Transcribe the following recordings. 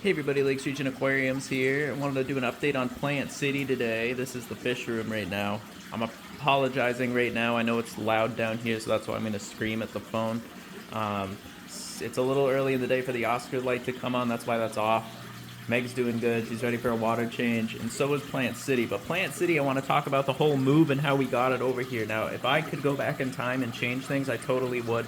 Hey everybody, Lakes Region Aquariums here. I wanted to do an update on Plantcity today. This is the fish room right now. I'm apologizing right now. I know it's loud down here, so that's why I'm going to scream at the phone. It's a little early in the day for the Oscar light to come on. That's why that's off. Meg's doing good. She's ready for a water change, and so is Plantcity. But Plantcity, I want to talk about the whole move and how we got it over here. Now, if I could go back in time and change things, I totally would.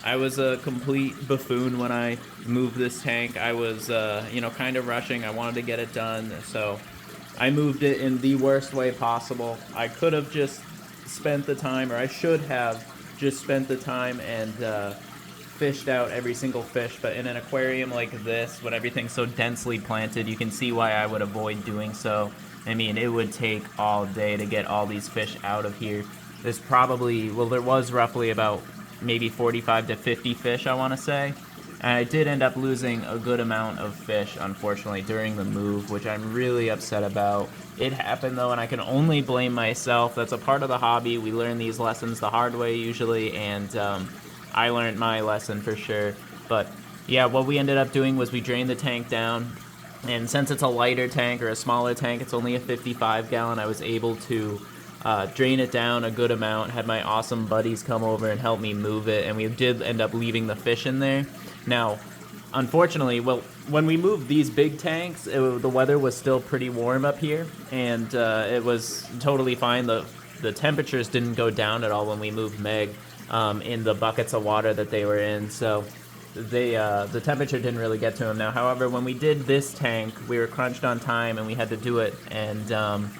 I was a complete buffoon when I moved this tank. I was, kind of rushing. I wanted to get it done, so I moved it in the worst way possible. I could have just spent the time, or I should have just spent the time and fished out every single fish. But in an aquarium like this, when everything's so densely planted, you can see why I would avoid doing so. I mean, it would take all day to get all these fish out of here. There was roughly about maybe 45 to 50 fish, I want to say. And I did end up losing a good amount of fish, unfortunately, during the move, which I'm really upset about. It happened, though, and I can only blame myself. That's a part of the hobby. We learn these lessons the hard way, usually, and I learned my lesson for sure. But, yeah, what we ended up doing was we drained the tank down, and since it's a lighter tank or a smaller tank, it's only a 55-gallon, I was able to drain it down a good amount, had my awesome buddies come over and help me move it, and we did end up leaving the fish in there. Now, unfortunately, when we moved these big tanks, the weather was still pretty warm up here, and it was totally fine. The temperatures didn't go down at all when we moved Meg in the buckets of water that they were in, so the temperature didn't really get to them. Now, however, when we did this tank, we were crunched on time, and we had to do it, and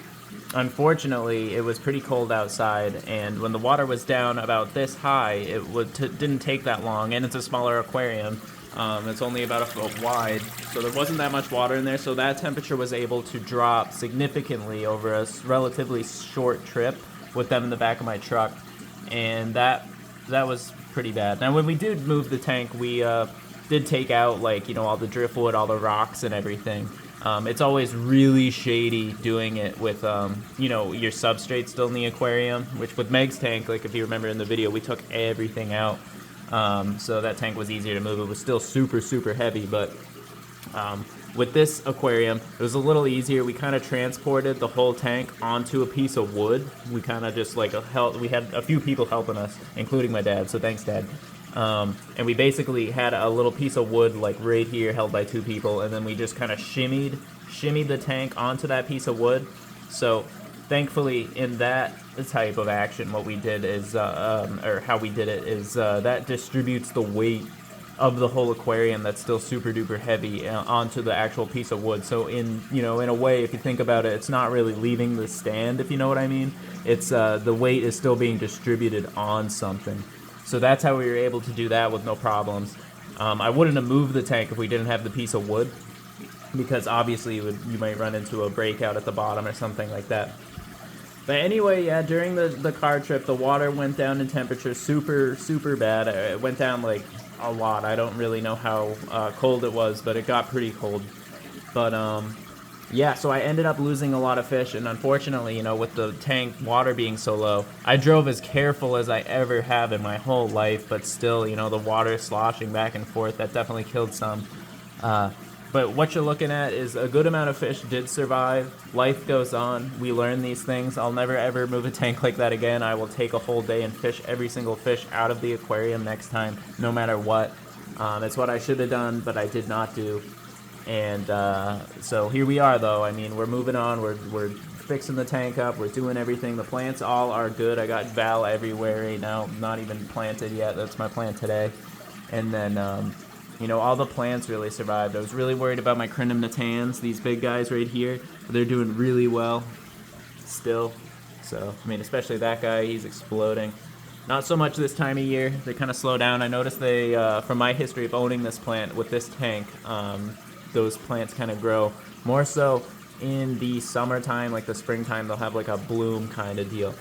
unfortunately, it was pretty cold outside, and when the water was down about this high, didn't take that long, and it's a smaller aquarium. It's only about a foot wide, so there wasn't that much water in there, so that temperature was able to drop significantly over a relatively short trip with them in the back of my truck, and that was pretty bad. Now, when we did move the tank, we did take out, all the driftwood, all the rocks and everything. It's always really shady doing it with, your substrate still in the aquarium, which with Meg's tank, if you remember in the video, we took everything out. So that tank was easier to move. It was still super, super heavy, but with this aquarium, it was a little easier. We kind of transported the whole tank onto a piece of wood. We kind of just we had a few people helping us, including my dad, so thanks, Dad. And we basically had a little piece of wood right here held by two people, and then we just kind of shimmied the tank onto that piece of wood. So thankfully in that type of action, what we did is, or how we did it is, that distributes the weight of the whole aquarium that's still super duper heavy onto the actual piece of wood. So in a way, if you think about it, it's not really leaving the stand, if you know what I mean. It's the weight is still being distributed on something. So that's how we were able to do that with no problems. I wouldn't have moved the tank if we didn't have the piece of wood, because obviously you might run into a breakout at the bottom or something like that. But anyway, yeah, during the car trip, the water went down in temperature super, super bad. It went down a lot. I don't really know how cold it was, but it got pretty cold. But yeah, so I ended up losing a lot of fish, and unfortunately, with the tank water being so low, I drove as careful as I ever have in my whole life, but still, the water sloshing back and forth, that definitely killed some. But what you're looking at is a good amount of fish did survive. Life goes on. We learn these things. I'll never ever move a tank like that again. I will take a whole day and fish every single fish out of the aquarium next time, no matter what. It's what I should have done, but I did not do. And so here we are, though. I mean, we're moving on. We're fixing the tank up. We're doing everything. The plants all are good. I got Val everywhere right now. Not even planted yet. That's my plant today. And then, all the plants really survived. I was really worried about my Crinum natans, these big guys right here. They're doing really well still. So, especially that guy. He's exploding. Not so much this time of year. They kind of slow down. I noticed they, from my history of owning this plant with this tank, those plants kind of grow more so in the summertime, the springtime. They'll have a bloom kind of deal.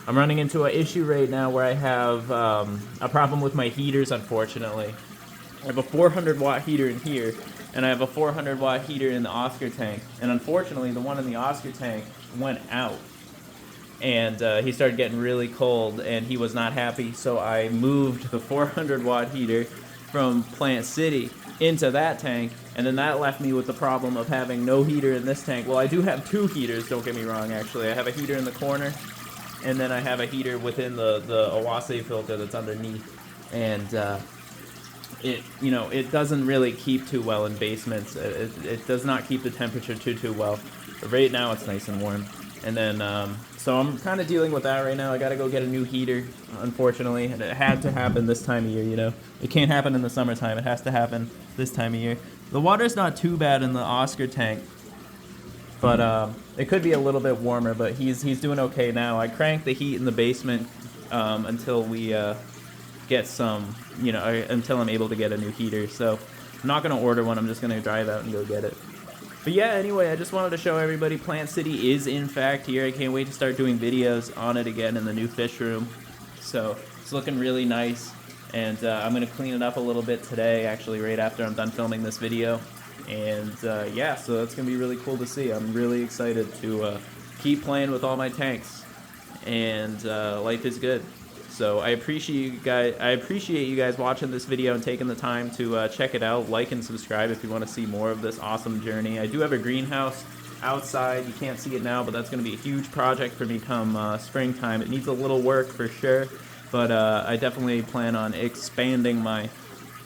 I'm running into an issue right now where I have a problem with my heaters, unfortunately. I have a 400 watt heater in here, and I have a 400 watt heater in the Oscar tank, and unfortunately the one in the Oscar tank went out, and he started getting really cold, and he was not happy, so I moved the 400 watt heater from Plantcity into that tank, And then that left me with the problem of having no heater in this tank. Well, I do have 2 heaters, don't get me wrong, actually. I have a heater in the corner, and then I have a heater within the Awase filter that's underneath. And it doesn't really keep too well in basements. It does not keep the temperature too well. But right now it's nice and warm. And then, so I'm kind of dealing with that right now. I gotta go get a new heater, unfortunately. And it had to happen this time of year, It can't happen in the summertime. It has to happen this time of year. The water's not too bad in the Oscar tank, but it could be a little bit warmer, but he's doing okay now. I cranked the heat in the basement until we get some, until I'm able to get a new heater. So I'm not going to order one. I'm just going to drive out and go get it. But yeah, anyway, I just wanted to show everybody Plantcity is in fact here. I can't wait to start doing videos on it again in the new fish room. So it's looking really nice. And I'm going to clean it up a little bit today, actually, right after I'm done filming this video. And yeah, so that's going to be really cool to see. I'm really excited to keep playing with all my tanks. And life is good. So I appreciate you guys watching this video and taking the time to check it out. Like and subscribe if you want to see more of this awesome journey. I do have a greenhouse outside. You can't see it now, but that's going to be a huge project for me come springtime. It needs a little work for sure, but I definitely plan on expanding my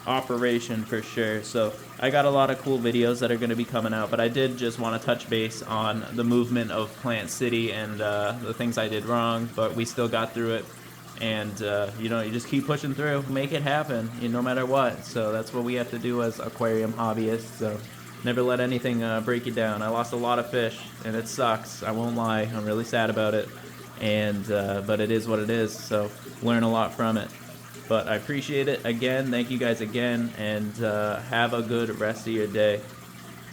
operation for sure. So I got a lot of cool videos that are going to be coming out, but I did just want to touch base on the movement of Plantcity and the things I did wrong, but we still got through it. And you just keep pushing through, make it happen, no matter what. So that's what we have to do as aquarium hobbyists. So never let anything break you down. I lost a lot of fish, and it sucks. I won't lie. I'm really sad about it. And but it is what it is. So learn a lot from it. But I appreciate it again. Thank you guys again, and have a good rest of your day.